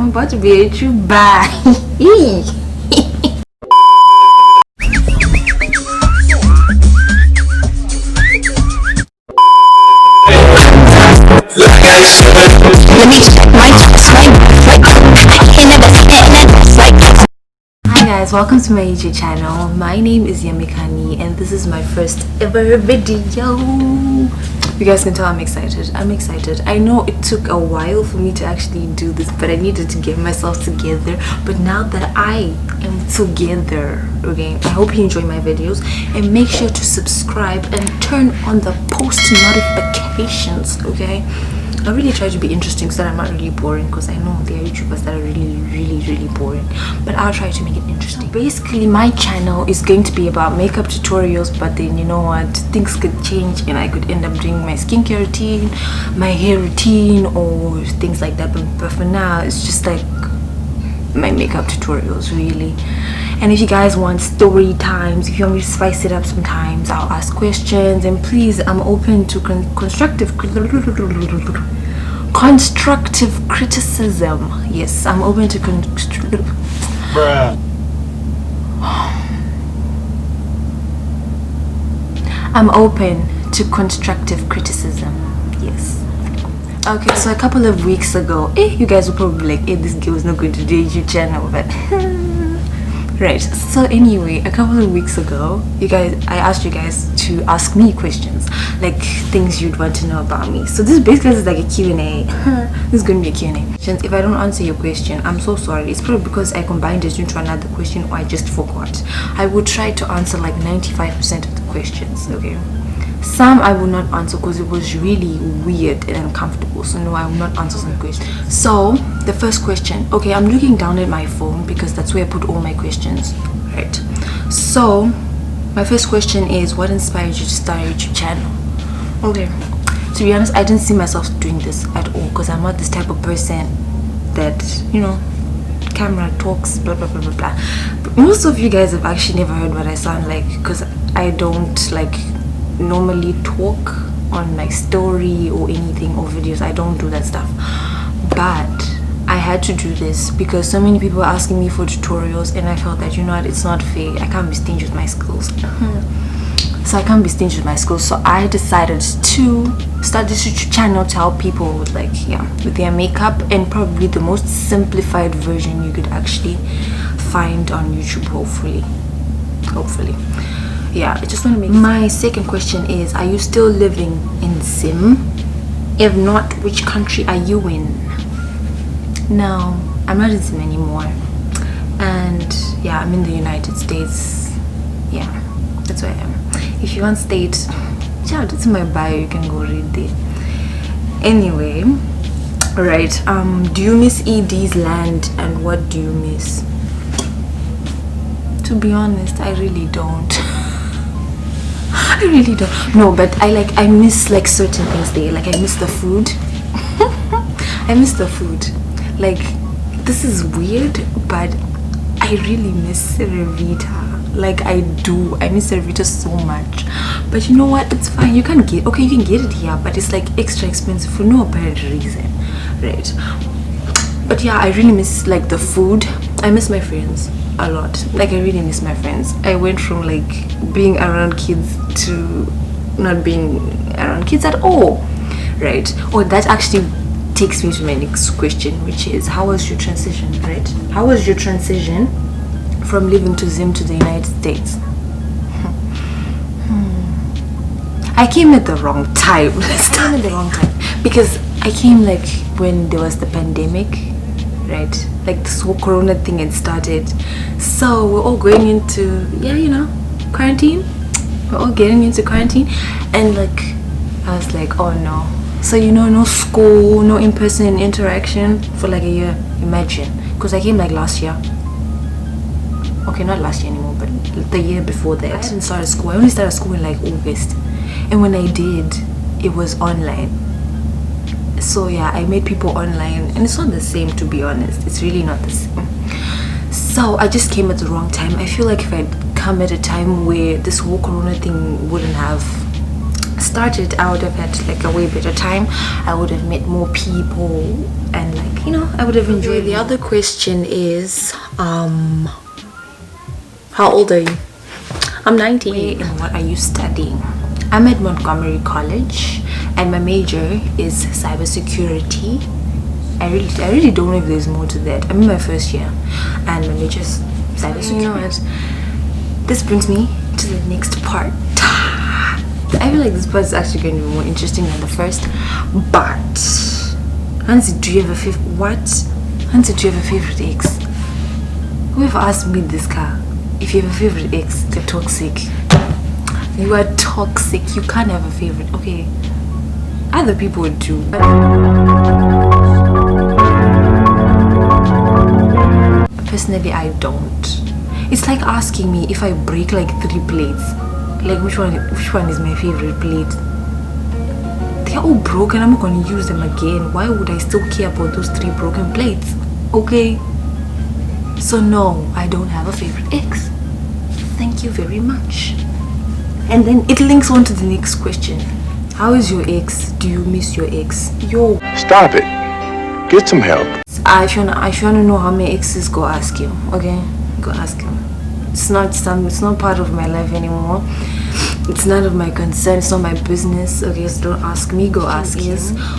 I'm about to be a true bye. Let me check my Hi guys, welcome to my YouTube channel. My name is Yami and this is my first ever video. You guys can tell I'm excited. I know it took a while for me to actually do this, but I needed to get myself together. But now that I am together, okay, I hope you enjoy my videos and make sure to subscribe and turn on the post notifications, okay? I really try to be interesting so that I'm not really boring, because I know there are YouTubers that are really boring, but I'll try to make it interesting. Basically, my channel is going to be about makeup tutorials, but then you know what, things could change and I could end up doing my skincare routine, my hair routine, or things like that, but for now it's just like my makeup tutorials really. And if you guys want story times, if you want me to spice it up sometimes, I'll ask questions. And please, I'm open to constructive criticism. Yes, I'm open to I'm open to constructive criticism. Yes. Okay, so a couple of weeks ago, you guys will probably like, this girl is not going to do a YouTube channel, but right. So anyway, a couple of weeks ago, I asked you guys to ask me questions, like things you'd want to know about me. So this basically is like a Q&A. This is going to be a Q&A. If I don't answer your question, I'm so sorry. It's probably because I combined it into another question, or I just forgot. I would try to answer like 95% of the questions, okay? Some I will not answer because it was really weird and uncomfortable. So no, I will not answer some questions. So the first question, okay, I'm looking down at my phone because that's where I put all my questions, right? So my first question is, what inspired you to start a YouTube channel? Okay, to be honest, I didn't see myself doing this at all, because I'm not this type of person that, you know, camera talks blah blah blah blah blah. But most of you guys have actually never heard what I sound like, because I don't like normally talk on my story or anything, or videos. I don't do that stuff, but I had to do this because so many people were asking me for tutorials, and I felt that, you know what, it's not fair. I can't be stingy with my skills. So I can't be stingy with my skills, so I decided to start this YouTube channel to help people with, like, yeah, with their makeup, and probably the most simplified version you could actually find on YouTube, hopefully. Yeah, I just want to make my second question is, are you still living in Zim? If not, which country are you in? No, I'm not in Zim anymore, and yeah, I'm in the United States. Yeah, that's where I am. If you want state, yeah, it's in my bio, you can go read there. Anyway, right, do you miss ED's land, and what do you miss? To be honest, I really don't. I really don't. No, but I miss like certain things there. Like I miss the food. I miss the food. Like, this is weird, but I really miss Revita. Like I do. I miss Revita so much. But you know what? It's fine. You can get it here, but it's like extra expensive for no apparent reason, right? But yeah, I really miss like the food. I miss my friends a lot. Like I really miss my friends. I went from like being around kids to not being around kids at all, right? Or that actually takes me to my next question, which is, how was your transition, right? How was your transition from living to Zim to the United States? I came at the wrong time. Because I came like when there was the pandemic, right? Like this whole corona thing had started, so we're all going into, yeah, you know, quarantine. We're all getting into quarantine, and like I was like, oh no. So you know, no school, no in-person interaction for like a year. Imagine, because I came like last year. Okay, not last year anymore, but the year before that. I didn't start school. I only started school in like August, and when I did, it was online. So yeah, I made people online, and it's not the same, to be honest. It's really not the same. So I just came at the wrong time. I feel like if I'd come at a time where this whole corona thing wouldn't have started, I would have had like a way better time. I would have met more people, and like, you know, I would have enjoyed. The other question is, how old are you? I'm 19. Where and what are you studying? I'm at Montgomery College, and my major is cybersecurity. I really don't know if there's more to that. I'm in my first year, and my major is cybersecurity. You know what? This brings me to the next part. I feel like this part is actually going to be more interesting than the first. But Hansi, do you have a favorite ex? Whoever asked me this car, if you have a favorite ex, they're toxic. You are toxic. You can't have a favorite. Okay, other people do. But personally, I don't. It's like asking me if I break like 3 plates, like which one is my favorite plate. They're all broken. I'm not gonna use them again. Why would I still care about those 3 broken plates? Okay, so no, I don't have a favorite ex. Thank you very much. And then it links on to the next question. How is your ex? Do you miss your ex? Yo, stop it. Get some help. If you wanna know how my exes, go ask him. Okay, go ask him. It's not part of my life anymore. It's none of my concern. It's not my business. Okay, so don't ask me, go ask him.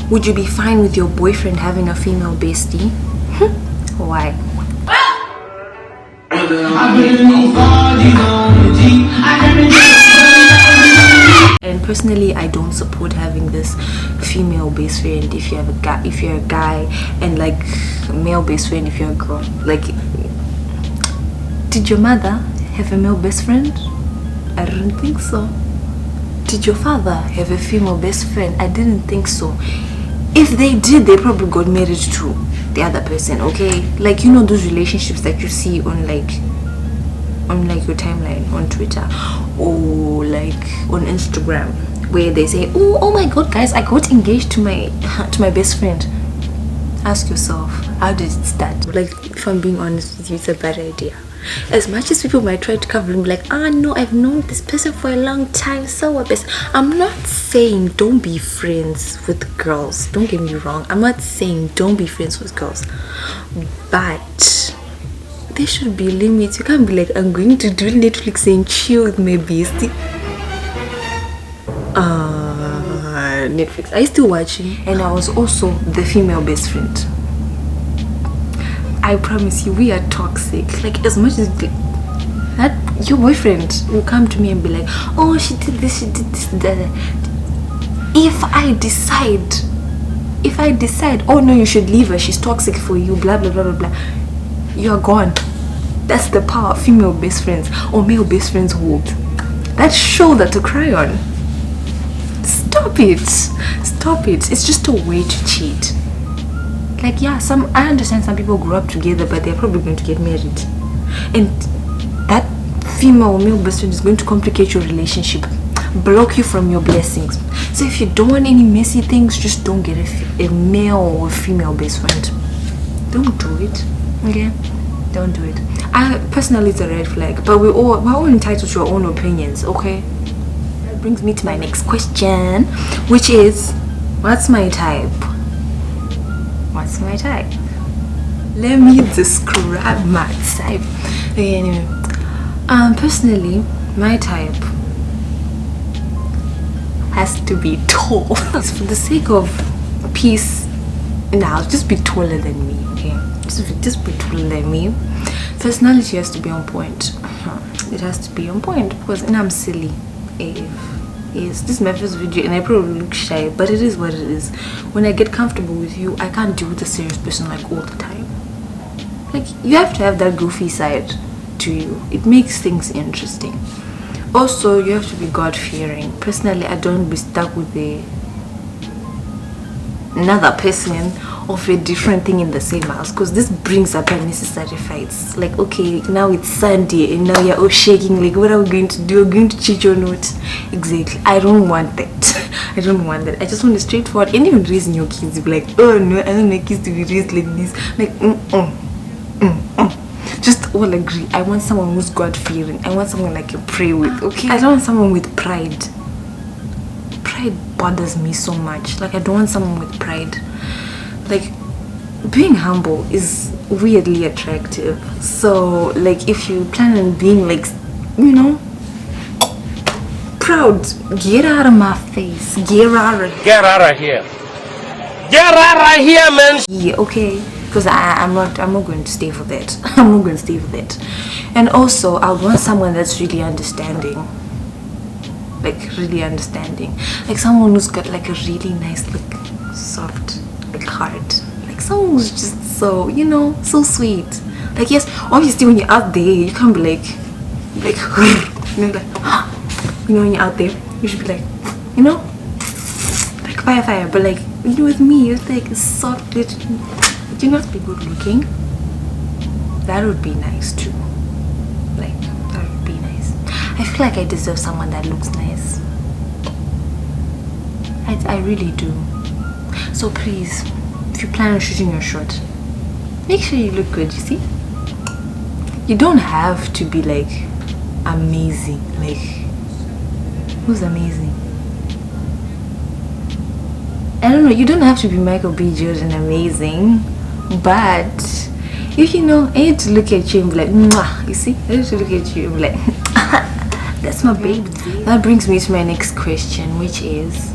Would you be fine with your boyfriend having a female bestie? Why? And personally, I don't support having this female best friend if you're a guy, and like male best friend if you're a girl. Like, did your mother have a male best friend? I don't think so. Did your father have a female best friend? I didn't think so. If they did, they probably got married to the other person. Okay, like, you know those relationships that you see on like your timeline on Twitter or like on Instagram, where they say, oh my god guys, I got engaged to my best friend. Ask yourself, how did it start? Like, if I'm being honest with you, it's a bad idea. As much as people might try to cover him, like, no, I've known this person for a long time, so what best. I'm not saying don't be friends with girls, don't get me wrong. I'm not saying don't be friends with girls, but there should be limits. You can't be like, I'm going to do Netflix and chill with my bestie. Netflix. Are you still watching? And I was also the female best friend. I promise you, we are toxic. Like, as much as that, your boyfriend will come to me and be like, oh, she did this, that. If I decide, oh no, you should leave her, she's toxic for you, blah blah blah blah blah, you're gone. That's the power female best friends or male best friends hold. That shoulder to cry on. Stop it. It's just a way to cheat. Like, yeah, I understand some people grew up together, but they're probably going to get married, and that female or male best friend is going to complicate your relationship, block you from your blessings. So if you don't want any messy things, just don't get a male or female best friend. Don't do it. Okay, don't do it. I personally, it's a red flag, but we're all entitled to our own opinions. Okay, that brings me to my next question, which is, what's my type? What's my type? Let me describe my type. Okay, anyway, personally, my type has to be tall. For the sake of peace, now just be taller than me. Okay, just be taller than me. Personality has to be on point. It has to be on point, because I'm silly. Yes, this is my first video and I probably look shy, but it is what it is. When I get comfortable with you, I can't deal with a serious person like all the time. Like, you have to have that goofy side to you. It makes things interesting. Also, you have to be God-fearing. Personally, I don't be stuck with another person of a different thing in the same house, because this brings up unnecessary fights. Like, okay, now it's Sunday and now you're all shaking, like, what are we going to do? We're going to cheat or not? Exactly. I don't want that. I don't want that. I just want it straightforward. And even raising your kids, be like, oh no, I don't want kids to be raised like this. Like, just all agree. I want someone who's God-fearing. I want someone like you pray with, okay? I don't want someone with pride. pride bothers me so much. Like, I don't want someone with pride. Like, being humble is weirdly attractive. So, like, if you plan on being, like, you know, proud, get out of my face. Get out of here. Get out of here, man. yeah, okay. Because I'm not going to stay for that. I'm not going to stay for that. And also, I would want someone that's really understanding. Like, really understanding. Like, someone who's got, like, a really nice, like, soft, like, heart. Like, someone who's just so, you know, so sweet. Like, yes, obviously, when you're out there, you can't be like, you know, like, you know, when you're out there, you should be like, you know, like, fire. But, like, when you're with me, you're like, soft, little. Do not be good looking. That would be nice too. Like, that would be nice. I feel like I deserve someone that looks nice. I really do. So please, if you plan on shooting your shot, make sure you look good, you see? You don't have to be like amazing. Like, who's amazing? I don't know, you don't have to be Michael B. Jordan amazing. But if you know, I need to look at you and be like, mwah, you see? I need to look at you and be like, that's my baby. That brings me to my next question, which is,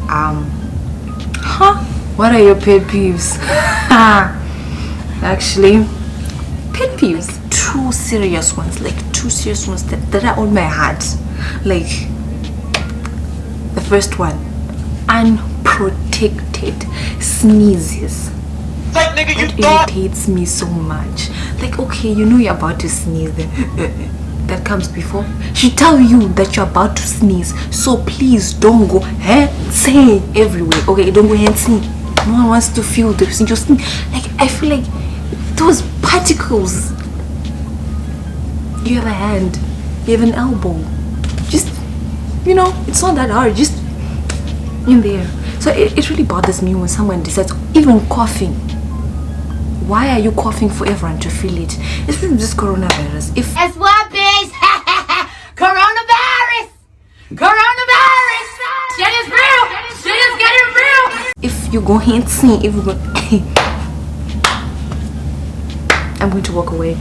what are your pet peeves? Actually, pet peeves, two serious ones, like two serious ones that are on my heart. Like, the first one, unprotected sneezes. It irritates me so much. Like, okay, you know you're about to sneeze. That comes before. She tell you that you're about to sneeze, so please don't go say everywhere. Okay, don't go sneeze. No one wants to feel the just like, I feel like those particles. You have a hand, you have an elbow. Just, you know, it's not that hard. Just in there. So it really bothers me when someone decides, even coughing. Why are you coughing for everyone to feel it? It's really just coronavirus. If Guess what, bitch? Coronavirus! Coronavirus! Shit is real! Shit is getting real! if you go and see, if you go, I'm going to walk away.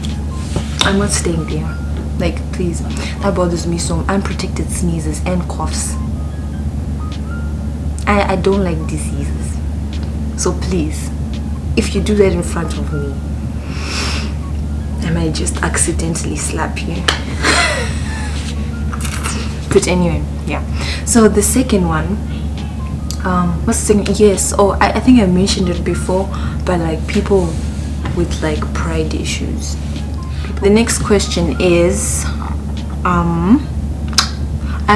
I'm not staying there. Like, please, that bothers me so. Unprotected sneezes and coughs. I don't like diseases. So please, if you do that in front of me, I might just accidentally slap you. But anyway, yeah. So the second one, what's the second? Yes. Oh, I think I mentioned it before, but like people with like pride issues. The next question is, are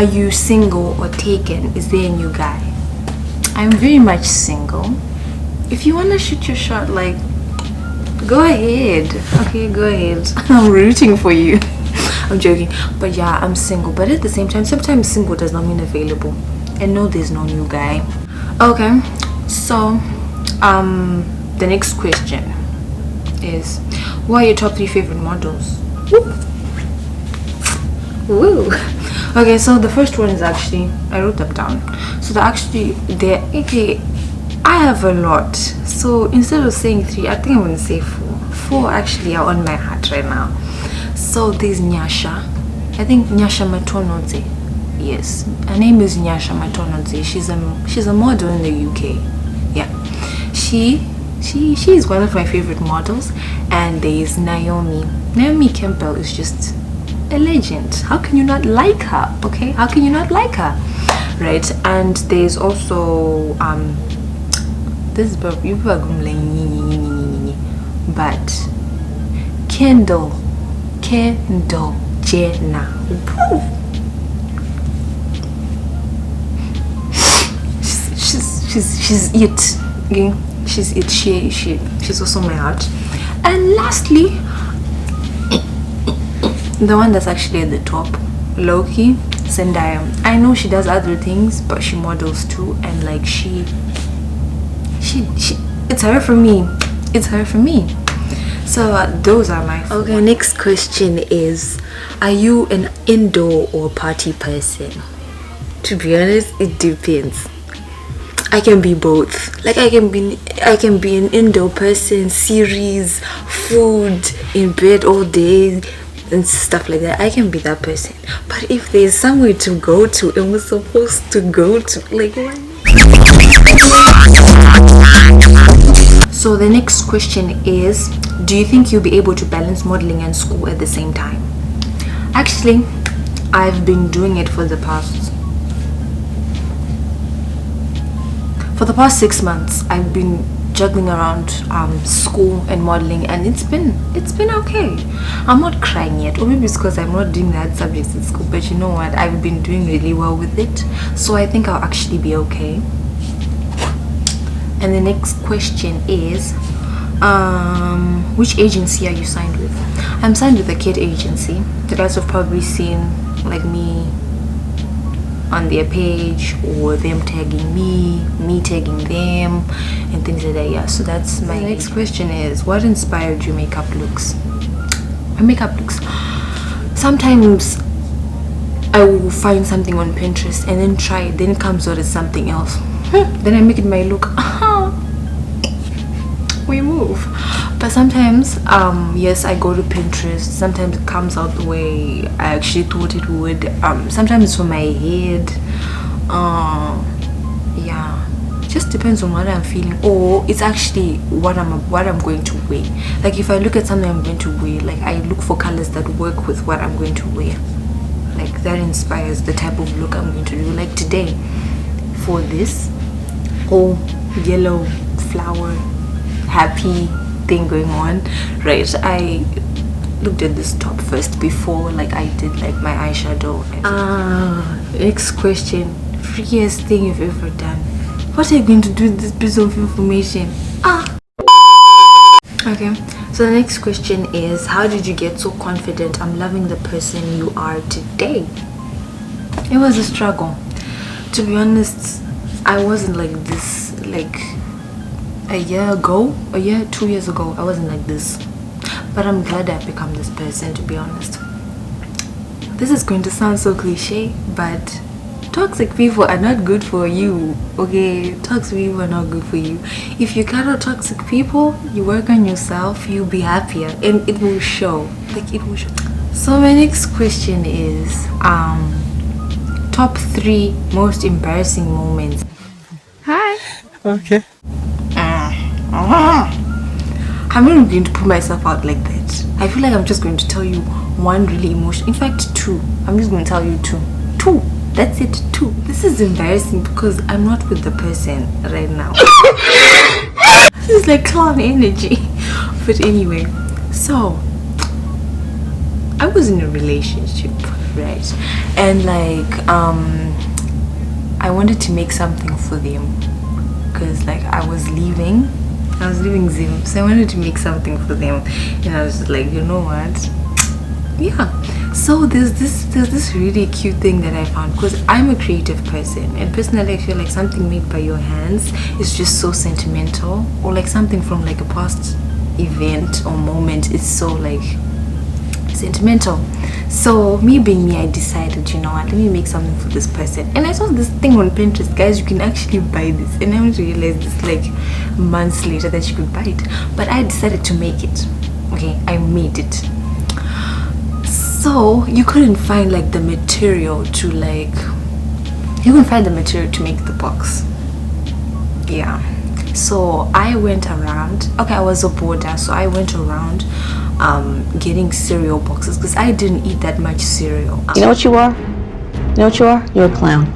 you single or taken? Is there a new guy? I'm very much single. If you want to shoot your shot, like, go ahead. Okay, go ahead. I'm rooting for you. I'm joking. But yeah, I'm single. But at the same time, sometimes single does not mean available. And no, there's no new guy. Okay, so the next question is, what are your top 3 favorite models? Woo. Okay, so the first one is actually, I wrote them down. So they're I have a lot. So instead of saying 3, I think I'm gonna say 4. 4 actually are on my heart right now. So there's Nyasha. I think Nyasha Matonodze. Yes, her name is Nyasha Matonodze. She's a model in the UK. Yeah, she is one of my favorite models. And there's Naomi. Naomi Campbell is just a legend. How can you not like her? Okay, how can you not like her? Right? And there's also this is but Kendall Jenner. She's it. Okay? She's it. She's also my heart. And lastly, the one that's actually at the top, Loki, Zendaya. I know she does other things, but she models too, and like she it's her for me. It's her for me. So those are my 4. Okay, next question is, are you an indoor or party person? To be honest, it depends. I can be both. Like I can be an indoor person, series, food, in bed all day and stuff like that. I can be that person. But if there's somewhere to go to and we're supposed to go to, like what? So the next question is, do you think you'll be able to balance modeling and school at the same time? Actually, I've been doing it for the past 6 months. I've been juggling around school and modeling, and it's been okay. I'm not crying yet, or maybe it's because I'm not doing that subjects in school, but you know what, I've been doing really well with it, so I think I'll actually be okay. And the next question is, which agency are you signed with? I'm signed with a kid agency. You guys have probably seen like me on their page, or them tagging me tagging them, and things like that. Yeah, so that's my next question is, what inspired your makeup looks? My makeup looks, sometimes I will find something on Pinterest and then try it, then it comes out as something else. Then I make it my look. We move. But sometimes yes, I go to Pinterest, sometimes it comes out the way I actually thought it would. Sometimes it's for my head. Yeah, just depends on what I'm feeling, or it's actually what I'm going to wear. Like if I look at something I'm going to wear, like I look for colors that work with what I'm going to wear, like that inspires the type of look I'm going to do. Like today, for this whole yellow flower happy thing going on, right, I looked at this top first before like I did like my eyeshadow. Next question, freakiest thing you've ever done. What are you going to do with this piece of information? Okay, so the next question is, how did you get so confident? I'm loving the person you are today. It was a struggle, to be honest. I wasn't like this like a year, 2 years ago. I wasn't like this, but I'm glad I've become this person, to be honest. This is going to sound so cliche, but toxic people are not good for you, okay? Toxic people are not good for you. If you cut out toxic people, you work on yourself, you'll be happier, and it will show. Like it will show. So my next question is top 3 most embarrassing moments. Hi. Okay. I'm not going to put myself out like that. I feel like I'm just going to tell you one really emotional, in fact 2. I'm just going to tell you 2. That's it, 2. This is embarrassing because I'm not with the person right now. This is like clown energy. But anyway, so I was in a relationship, right? And like I wanted to make something for them, because like I was leaving Zim, so I wanted to make something for them, and I was just like, you know what, yeah. So there's this really cute thing that I found, because I'm a creative person, and personally I feel like something made by your hands is just so sentimental, or like something from like a past event or moment is so like sentimental. So me being me, I decided, you know what, let me make something for this person. And I saw this thing on Pinterest, guys, you can actually buy this, and I only realized this like months later that you could buy it. But I decided to make it. Okay, I made it. So you couldn't find like the material to make the box. Yeah, so I went around. Okay, I was a boarder, so I went around getting cereal boxes, because I didn't eat that much cereal. You know what you are? You know what you are? You're a clown.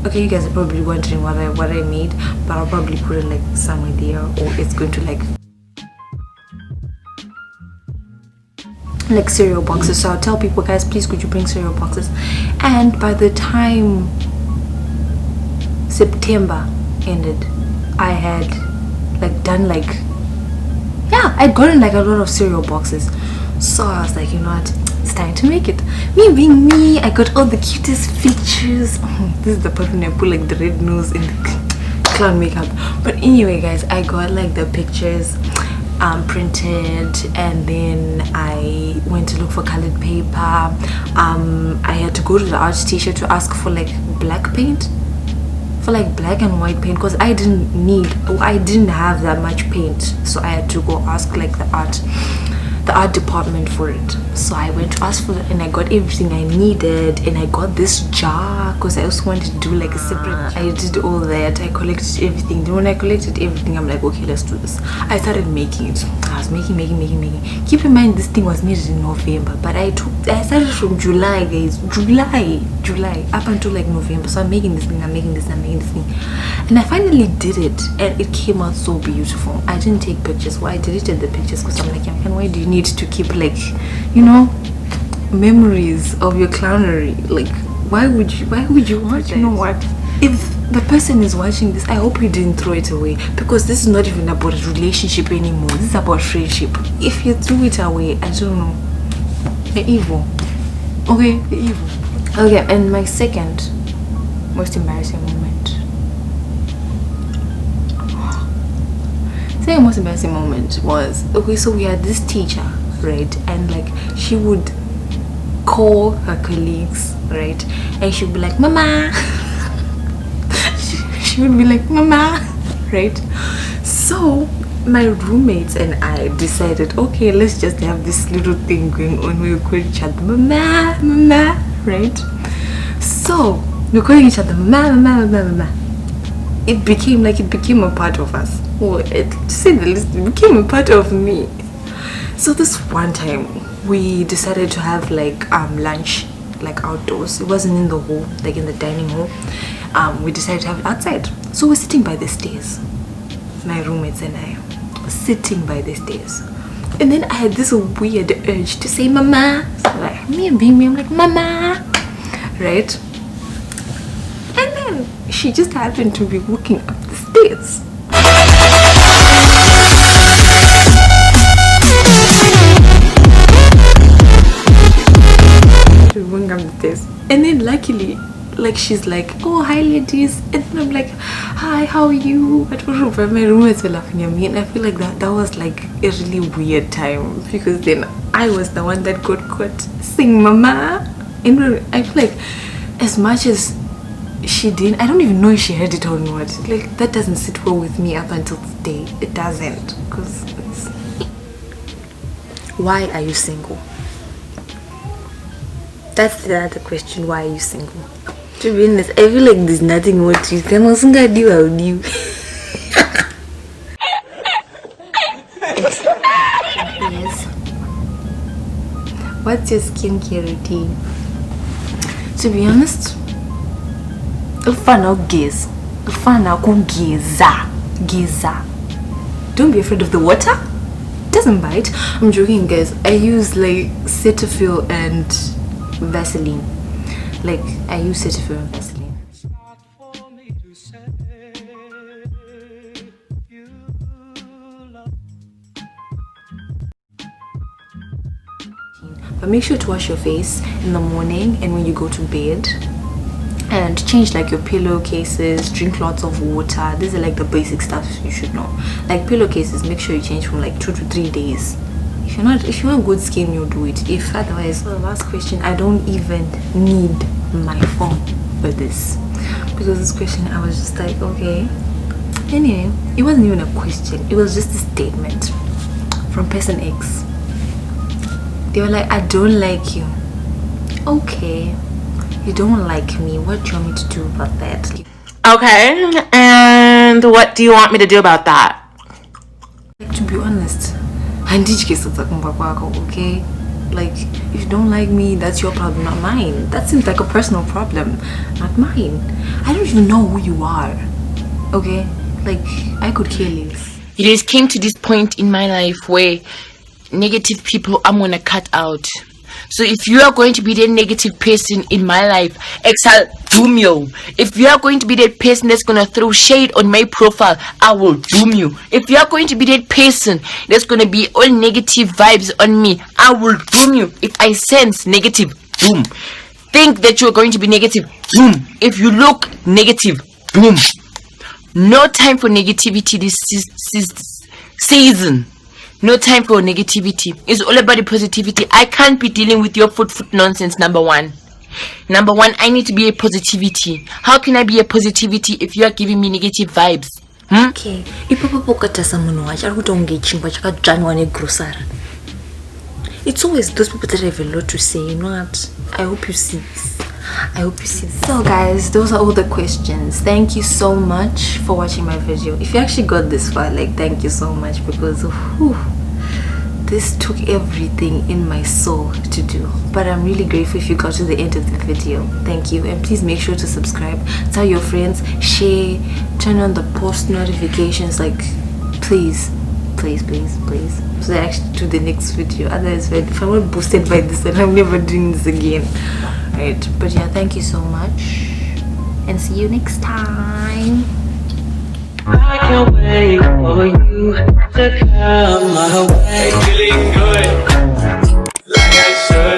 Okay, you guys are probably wondering what I made, but I'll probably put it like somewhere there, or it's going to like cereal boxes. So I'll tell people, guys, please could you bring cereal boxes? And by the time September ended, I had like done like, yeah, I'd gotten like a lot of cereal boxes. So I was like, you know what, it's time to make it. Me being me, I got all the cutest features. This is the part when I put like the red nose in the clown makeup. But anyway, guys, I got like the pictures printed, and then I went to look for colored paper. I had to go to the art teacher to ask for like black paint for like black and white paint, because I didn't have that much paint, so I had to go ask like the art department for it. So I went to ask for it and I got everything I needed, and I got this jar because I also wanted to do like a separate I did all that. I collected everything. Then when I collected everything, I'm like, okay, let's do this. I started making it. I was making. Keep in mind, this thing was needed in November, but I started from July, guys. July up until like November. So I'm making this thing, I'm making this thing, and I finally did it, and it came out so beautiful. I didn't take pictures. Well, I deleted the pictures because I'm like, why do you need to keep like, you know, memories of your clownery? Like, why would you want that? You know what, if the person is watching this, I hope you didn't throw it away, because this is not even about a relationship anymore. This is about friendship. If you threw it away, I don't know, you're evil. Okay, you're evil. Okay, and my second most embarrassing moment. The most embarrassing moment was, okay, so we had this teacher, right, and like she would call her colleagues, right, and she would be like, mama. she would be like, mama, right? So my roommates and I decided, okay, let's just have this little thing going on where we call each other mama, right? So we're calling each other mama. It became a part of us. Oh, to say the least, it became a part of me. So this one time we decided to have like lunch like outdoors. It wasn't in the hall, like in the dining hall. We decided to have it outside. So we're sitting by the stairs, my roommates and I were sitting by the stairs, and then I had this weird urge to say mama. So like me and being me, I'm like mama, right? And then she just happened to be walking up the stairs. And then luckily, like, she's like, oh, hi ladies, and then I'm like, hi, how are you? I don't know, but my roommates were laughing at me, and I feel like that was like a really weird time, because then I was the one that got caught saying mama. And I feel like, as much as she didn't, I don't even know if she heard it or not, like that doesn't sit well with me up until today. It doesn't, because why are you single? That's the other question. Why are you single? To be honest, I feel like there's nothing more to you. Can I do? I'll do. Yes. What's your skincare routine? To be honest, geza. Don't be afraid of the water. It doesn't bite. I'm joking, guys. I use like Cetaphil and Vaseline. Like, I use Cetaphil and Vaseline. But make sure to wash your face in the morning and when you go to bed, and change like your pillowcases, drink lots of water. These are like the basic stuff you should know. Like pillowcases, make sure you change from like 2 to 3 days. If you want good skin, you'll do it. If otherwise, the last question, I don't even need my phone for this, because this question I was just like, okay. Anyway, it wasn't even a question, it was just a statement from person X. They were like, I don't like you. Okay, you don't like me, what do you want me to do about that? Okay, and what do you want me to do about that? Like, to be honest, okay, like, if you don't like me, that's your problem, not mine. That seems like a personal problem, not mine. I don't even know who you are, okay? Like, I could care less. It just came to this point in my life where negative people I'm gonna cut out. So if you are going to be the negative person in my life, I'll doom you. If you are going to be that person that's gonna throw shade on my profile, I will doom you. If you are going to be that person that's gonna be all negative vibes on me, I will doom you. If I sense negative, doom. Think that you're going to be negative, doom. If you look negative, doom. No time for negativity this season. No time for negativity. It's all about the positivity. I can't be dealing with your foot nonsense, number one. Number one, I need to be a positivity. How can I be a positivity if you are giving me negative vibes? Okay, ipapa pokata samuno wacha kutonge chimba chakadzvanwa negrocery. It's always those people that have a lot to say, you know what? I hope you see this. I hope you see this. So guys, those are all the questions. Thank you so much for watching my video. If you actually got this far, like, thank you so much, because this took everything in my soul to do. But I'm really grateful if you got to the end of the video. Thank you, and please make sure to subscribe, tell your friends, share, turn on the post notifications, like, please, so I actually do the next video. Otherwise, if I'm not boosted by this, then I'm never doing this again. Right, but yeah, thank you so much, and see you next time. I can't wait for you to come my way. Feeling good, like I should.